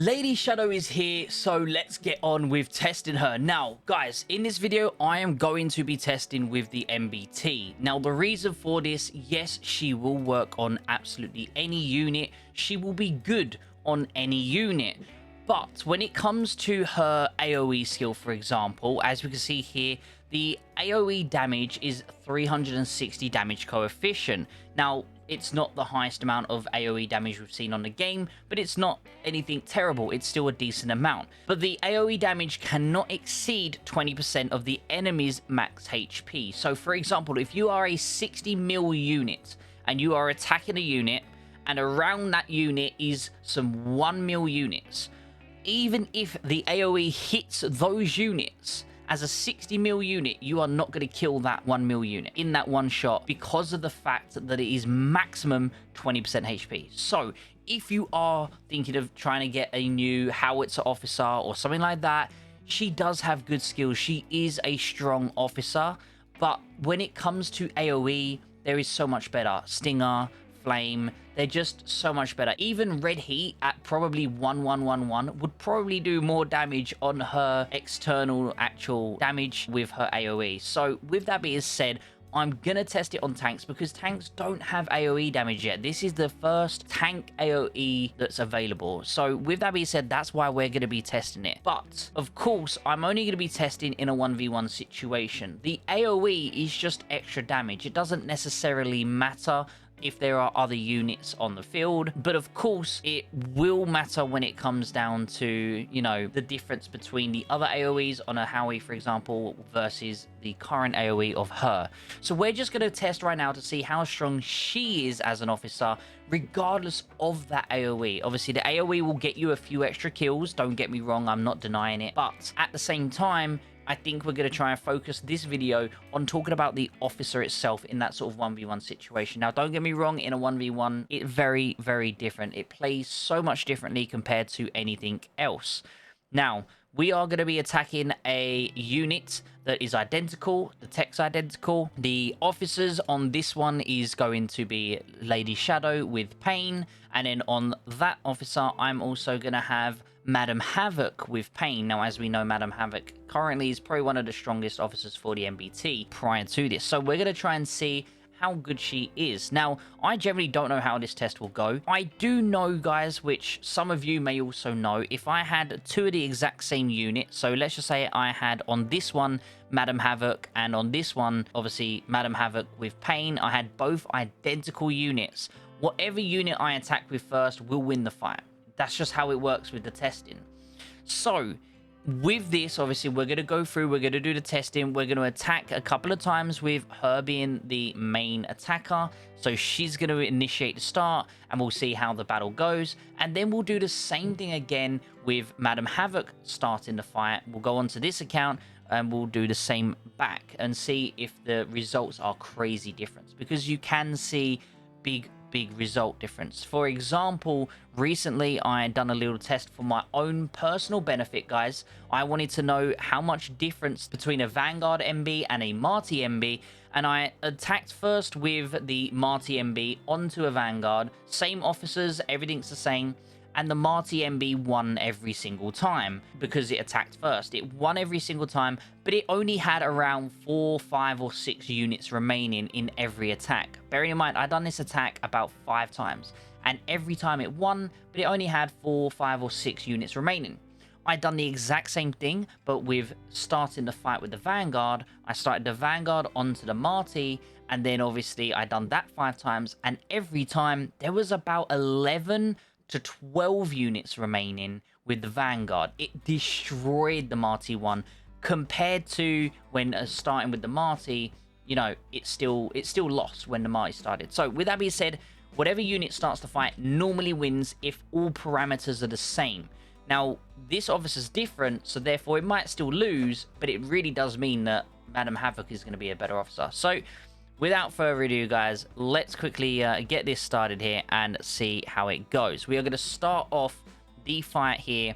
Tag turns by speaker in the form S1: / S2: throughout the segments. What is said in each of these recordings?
S1: Lady Shadow is here, so let's get on with testing her. Now, guys, in this video, I am going to be testing with the MBT. Now, the reason for this, yes, she will work on absolutely any unit. She will be good on any unit. But when it comes to her AoE skill, for example, as we can see here, the AoE damage is 360 damage coefficient. Now, it's not the highest amount of AoE damage we've seen on the game, but it's not anything terrible. It's still a decent amount. But the AoE damage cannot exceed 20% of the enemy's max HP. So, for example, if you are a 60 mil unit and you are attacking a unit, and around that unit is some 1 mil units, even if the AoE hits those units, as a 60 mil unit, you are not going to kill that 1 mil unit in that one shot because of the fact that it is maximum 20% HP. So if you are thinking of trying to get a new howitzer officer or something like that, she does have good skills. She is a strong officer, but when it comes to AoE, there is so much better. Stinger, Flame, they're just so much better. Even Red Heat at probably 1111 would probably do more damage on her external actual damage with her AoE. So with that being said, I'm gonna test it on tanks because tanks don't have AoE damage yet. This is the first tank AoE that's available. So with that being said, that's why we're gonna be testing it. But of course, I'm only gonna be testing in a 1v1 situation. The AoE is just extra damage. It doesn't necessarily matter if there are other units on the field, but of course it will matter when it comes down to, you know, the difference between the other AoEs on a Howie, for example, versus the current AoE of her. So we're just going to test right now to see how strong she is as an officer regardless of that AoE. Obviously the AoE will get you a few extra kills, don't get me wrong, I'm not denying it, but at the same time I think we're going to try and focus this video on talking about the officer itself in that sort of 1v1 situation. Now, don't get me wrong, in a 1v1, it's very, very different. It plays so much differently compared to anything else. Now, we are going to be attacking a unit that is identical. The tech's identical. The officers on this one is going to be Lady Shadow with Pain. And then on that officer, I'm also going to have Madam Havoc with Pain. Now, as we know, Madam Havoc currently is probably one of the strongest officers for the MBT prior to this. So we're going to try and see how good she is. Now, I generally don't know how this test will go. I do know, guys, which some of you may also know, if I had two of the exact same unit, so let's just say I had on this one Madam Havoc and on this one, obviously, Madam Havoc with Pain, I had both identical units. Whatever unit I attack with first will win the fight. That's just how it works with the testing. So with this, obviously, we're going to go through, we're going to do the testing, we're going to attack a couple of times with her being the main attacker. So she's going to initiate the start, and we'll see how the battle goes. And then we'll do the same thing again with Madam Havoc starting the fight. We'll go onto this account, and we'll do the same back and see if the results are crazy different. Because you can see big result difference. For example, recently I had done a little test for my own personal benefit, guys. I wanted to know how much difference between a Vanguard MB and a Marty MB, and I attacked first with the Marty MB onto a Vanguard. Same officers, everything's the same, and the Marty MB won every single time because it attacked first. It won every single time, but it only had around 4, 5, or 6 units remaining in every attack. Bearing in mind, I'd done this attack about 5 times, and every time it won, but it only had 4, 5, or 6 units remaining. I'd done the exact same thing, but with starting the fight with the Vanguard. I started the Vanguard onto the Marty, and then obviously I'd done that 5 times, and every time there was about 11 to 12 units remaining with the Vanguard. It destroyed the Marty one compared to when starting with the Marty, you know, it still lost when the Marty started. So with that being said, whatever unit starts the fight normally wins if all parameters are the same. Now, this officer's different, so therefore it might still lose, but it really does mean that Madam Havoc is going to be a better officer. So without further ado, guys, let's quickly get this started here and see how it goes. We are going to start off the fight here,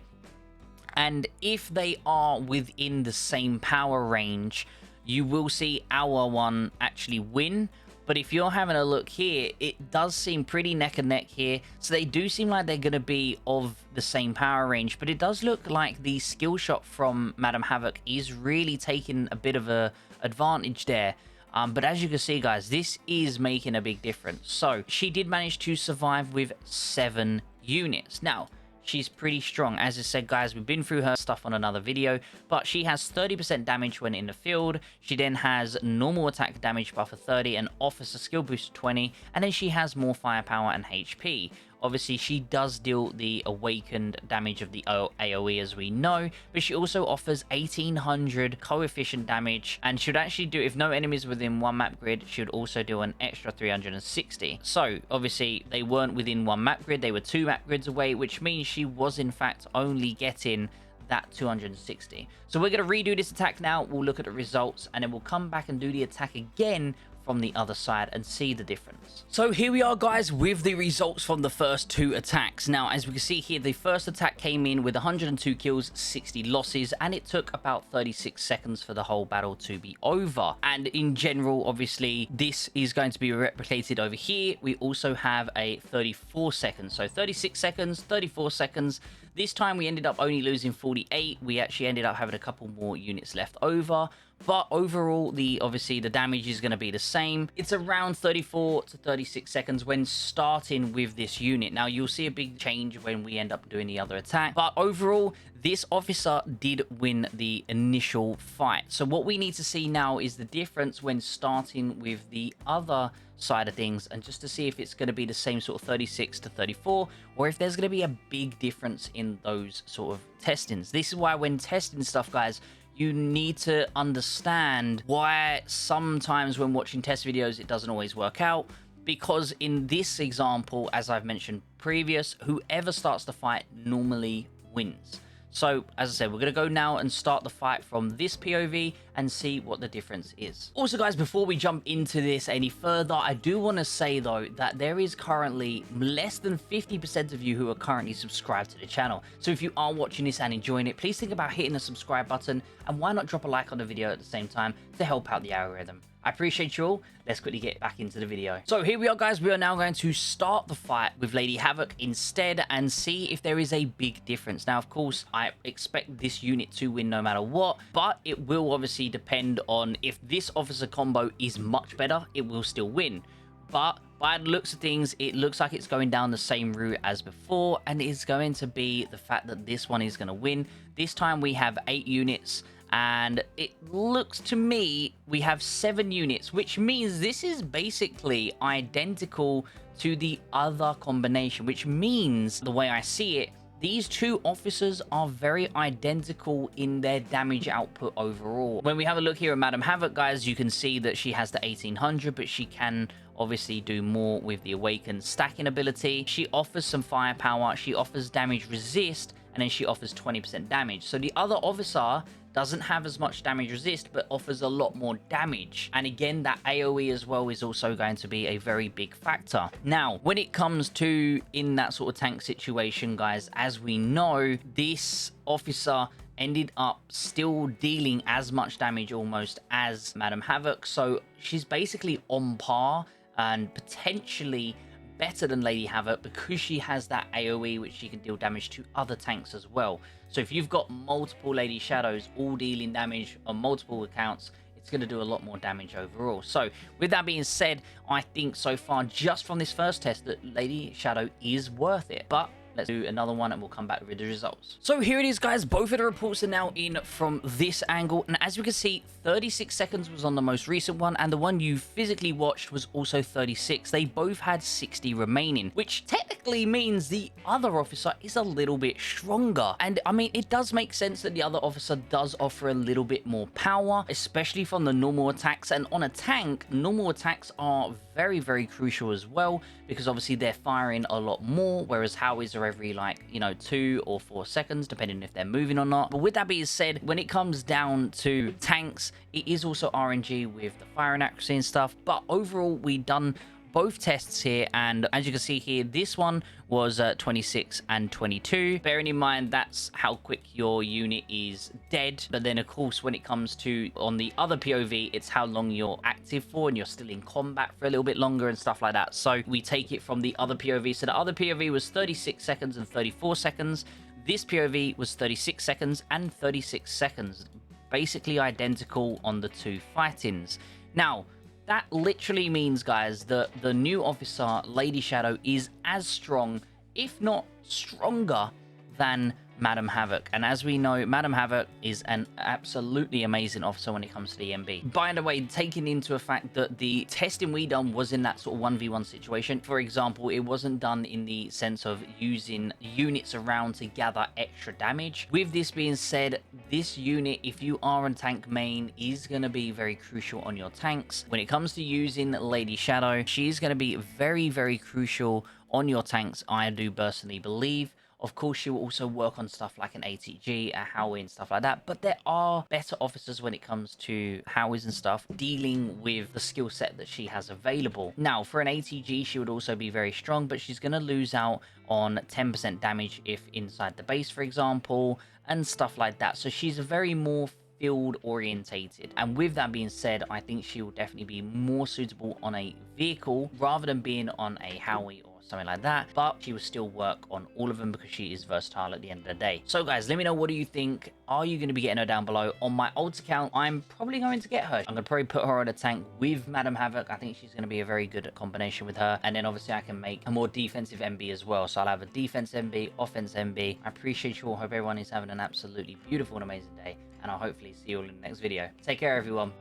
S1: and if they are within the same power range, you will see our one actually win. But if you're having a look here, it does seem pretty neck and neck here. So they do seem like they're going to be of the same power range, but it does look like the skill shot from Madam Havoc is really taking a bit of a advantage there. But as you can see, guys, this is making a big difference. So she did manage to survive with 7 units. Now, she's pretty strong. As I said, guys, we've been through her stuff on another video, but she has 30% damage when in the field. She then has normal attack damage buff of 30 and officer skill boost of 20, and then she has more firepower and HP. Obviously, she does deal the awakened damage of the AoE, as we know, but she also offers 1800 coefficient damage, and should actually do, if no enemies within one map grid, she would also do an extra 360. So, obviously, they weren't within one map grid, they were 2 map grids away, which means she was, in fact, only getting that 260. So we're going to redo this attack now, we'll look at the results, and then we'll come back and do the attack again from the other side and see the difference. So here we are, guys, with the results from the first 2 attacks. Now, as we can see here, the first attack came in with 102 kills, 60 losses, and it took about 36 seconds for the whole battle to be over. And in general, obviously, this is going to be replicated over here. We also have a 34 seconds. So 36 seconds, 34 seconds. This time we ended up only losing 48. We actually ended up having a couple more units left over. But overall, obviously the damage is going to be the same. It's around 34 to 36 seconds when starting with this unit. Now, you'll see a big change when we end up doing the other attack. But overall, this officer did win the initial fight. So what we need to see now is the difference when starting with the other side of things, and just to see if it's going to be the same sort of 36 to 34, or if there's going to be a big difference in those sort of testings. This is why when testing stuff, guys, you need to understand why sometimes when watching test videos it doesn't always work out, because in this example, as I've mentioned previous, whoever starts the fight normally wins. So, as I said, we're going to go now and start the fight from this POV and see what the difference is. Also, guys, before we jump into this any further, I do want to say, though, that there is currently less than 50% of you who are currently subscribed to the channel. So if you are watching this and enjoying it, please think about hitting the subscribe button, and why not drop a like on the video at the same time to help out the algorithm. I appreciate you all. Let's quickly get back into the video. So here we are, guys. We are now going to start the fight with Lady Havoc instead and see if there is a big difference. Now, of course, I expect this unit to win no matter what, but it will obviously depend on if this officer combo is much better, it will still win. But by the looks of things, it looks like it's going down the same route as before, and it's going to be the fact that this one is going to win. This time we have 8 units, and it looks to me we have 7 units, which means this is basically identical to the other combination, which means, the way I see it, these 2 officers are very identical in their damage output overall. When we have a look here at Madam Havoc, guys, you can see that she has the 1800, but she can obviously do more with the awakened stacking ability. She offers some firepower, she offers damage resist, and then she offers 20% damage. So the other officer doesn't have as much damage resist, but offers a lot more damage. And again, that AoE as well is also going to be a very big factor. Now, when it comes to in that sort of tank situation, guys, as we know, this officer ended up still dealing as much damage almost as Madam Havoc. So she's basically on par and potentially better than Lady Havoc because she has that AoE, which she can deal damage to other tanks as well. So if you've got multiple Lady Shadows all dealing damage on multiple accounts, it's going to do a lot more damage overall. So with that being said, I think so far just from this first test that Lady Shadow is worth it. But let's do another one and we'll come back with the results. So here it is, guys. Both of the reports are now in from this angle. And as we can see, 36 seconds was on the most recent one. And the one you physically watched was also 36. They both had 60 remaining, which technically means the other officer is a little bit stronger. And I mean, it does make sense that the other officer does offer a little bit more power, especially from the normal attacks. And on a tank, normal attacks are very, very crucial as well, because obviously they're firing a lot more, whereas Howies are every, like, you know, 2 or 4 seconds, depending if they're moving or not. But with that being said, when it comes down to tanks, it is also RNG with the firing accuracy and stuff. But overall, we done both tests here, and as you can see here, this one was 26 and 22. Bearing in mind that's how quick your unit is dead, but then of course when it comes to on the other POV, it's how long you're active for and you're still in combat for a little bit longer and stuff like that. So we take it from the other POV. So the other POV was 36 seconds and 34 seconds. This POV was 36 seconds and 36 seconds, basically identical on the two fight-ins. Now that literally means, guys, that the new officer, Lady Shadow, is as strong, if not stronger, than Madam Havoc. And as we know, Madam Havoc is an absolutely amazing officer when it comes to the MB. By the way, taking into a fact that the testing we done was in that sort of 1v1 situation. For example, it wasn't done in the sense of using units around to gather extra damage. With this being said, this unit, if you are on tank main, is going to be very crucial on your tanks. When it comes to using Lady Shadow, she's going to be very, very crucial on your tanks, I do personally believe. Of course, she will also work on stuff like an ATG, a Howie, and stuff like that. But there are better officers when it comes to Howies and stuff, dealing with the skill set that she has available. Now, for an ATG, she would also be very strong, but she's going to lose out on 10% damage if inside the base, for example, and stuff like that. So she's a very more field orientated, and with that being said, I think she will definitely be more suitable on a vehicle rather than being on a Howie or something like that, but she will still work on all of them because she is versatile at the end of the day. So guys, let me know, what do you think? Are you going to be getting her down below? On my old account, I'm probably going to get her. I'm going to probably put her on a tank with Madam Havoc. I think she's going to be a very good combination with her, and then obviously I can make a more defensive MB as well. So I'll have a defense MB, offense MB. I appreciate you all. Hope everyone is having an absolutely beautiful and amazing day, and I'll hopefully see you all in the next video. Take care, everyone.